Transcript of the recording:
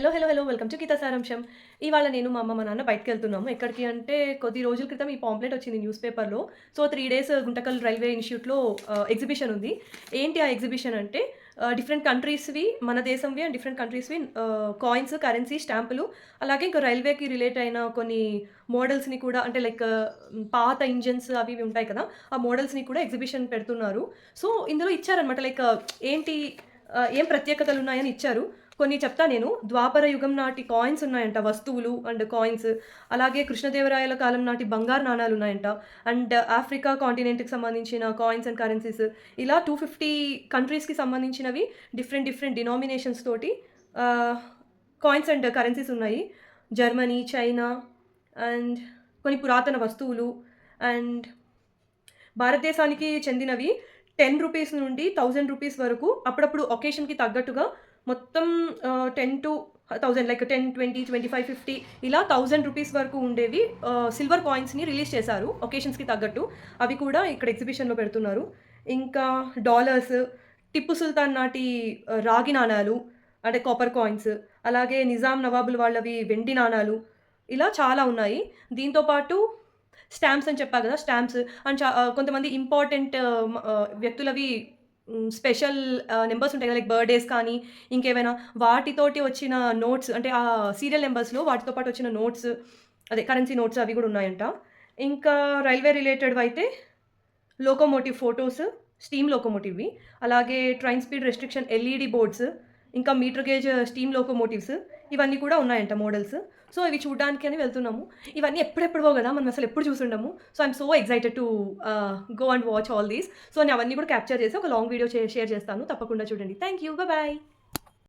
Hello. Welcome to Gita సారాంశం. ఇవాళ నేను, మా అమ్మ, మా నాన్న బయటికెళ్తున్నాము. ఎక్కడికి అంటే కొద్ది రోజుల క్రితం ఈ పాంప్లెట్ వచ్చింది న్యూస్ పేపర్‌లో. సో, 3 డేస్ గుంటకల్ రైల్వే ఇన్‌స్టిట్యూట్‌లో ఎగ్జిబిషన్ ఉంది. ఏంటి ఆ ఎగ్జిబిషన్ అంటే డిఫరెంట్ కంట్రీస్‌వి, మన దేశంవి అండ్ డిఫరెంట్ కంట్రీస్‌వి కాయిన్స్, కరెన్సీ, స్టాంపులు అలాగే ఇంకా రైల్వేకి రిలేట్ అయిన కొన్ని మోడల్స్‌ని కూడా అంటే లైక్ పాత ఇంజిన్స్ అవి ఇవి ఉంటాయి కదా! ఆ మోడల్స్‌ని కూడా ఎగ్జిబిషన్ పెడుతున్నారు. సో, ఇందులో ఇచ్చారనమాట లైక్ ఏంటి ఏం ప్రత్యేకతలున్నాయని ఇచ్చారు. కొన్ని చెప్తా నేను. ద్వాపర యుగం నాటి కాయిన్స్ ఉన్నాయంట. వస్తువులు అండ్ కాయిన్స్. అలాగే కృష్ణదేవరాయల కాలం నాటి బంగారు నాణాలున్నాయంట. అండ్ ఆఫ్రికా కాంటినెంట్‌కి సంబంధించిన కాయిన్స్ అండ్ కరెన్సీస్ ఇలా 250 కంట్రీస్‌కి సంబంధించినవి డిఫరెంట్ డిఫరెంట్ డినామినేషన్స్ తోటి ఆహ్, కాయిన్స్ అండ్ కరెన్సీస్ ఉన్నాయి. జర్మనీ, చైనా అండ్ కొన్ని పురాతన వస్తువులు అండ్ భారతదేశానికి చెందినవి రూ. 10 నుండి రూ. 1000 వరకు అప్పుడప్పుడు ఒకేషన్‌కి తగ్గట్టుగా మొత్తం 10,000 లైక్ 10, 20, 25, 50 ఇలా రూ. 1000 వరకు ఉండేవి సిల్వర్ కాయిన్స్‌ని రిలీజ్ చేశారు ఒకేషన్స్‌కి తగ్గట్టు. అవి కూడా ఇక్కడ ఎగ్జిబిషన్‌లో పెడుతున్నారు. ఇంకా డాలర్స్, టిప్పు సుల్తాన్ నాటి రాగి నాణాలు అంటే కాపర్ కాయిన్స్, అలాగే నిజాం నవాబులు వాళ్ళవి వెండి నాణాలు ఇలా చాలా ఉన్నాయి. దీంతో పాటు స్టాంప్స్ అని చెప్పా గదా! స్టాంప్స్ అండ్ కొంతమంది ఇంపార్టెంట్ వ్యక్తులవి స్పెషల్ నంబర్స్ ఉంటాయి కదా! లైక్ బర్త్‌డేస్ కానీ, ఇంకేవైనా వాటితోటి వచ్చిన నోట్స్ అంటే సీరియల్ నంబర్స్‌లో వాటితో పాటు వచ్చిన నోట్స్ అదే కరెన్సీ నోట్స్ అవి గూడా ఉన్నాయంట. ఇంకా రైల్వే రిలేటెడ్‌వయితే లోకోమోటివ్ ఫోటోస్, స్టీమ్ లోకోమోటివ్‌వి. అలాగే train speed restriction LED boards, ఇంకా మీటర్ గేజ్ స్టీమ్ లోకోమోటివ్స్ ఇవన్నీ కూడా ఉన్నాయంట మోడల్స్. సో, ఇవి చూడ్డానికని వెళ్తున్నాము. ఇవన్నీ ఎప్పుడెప్పుడివో గదా! మనం అసలు ఎప్పుడు చూసుండము. So, I'm so excited to go and watch all these. So, నేను అవన్నీ కూడా క్యాప్చర్ చేసి ఒక లాంగ్ వీడియో షేర్ చేస్తాను. తప్పకుండా చూడండి. Thank you. బాయ్.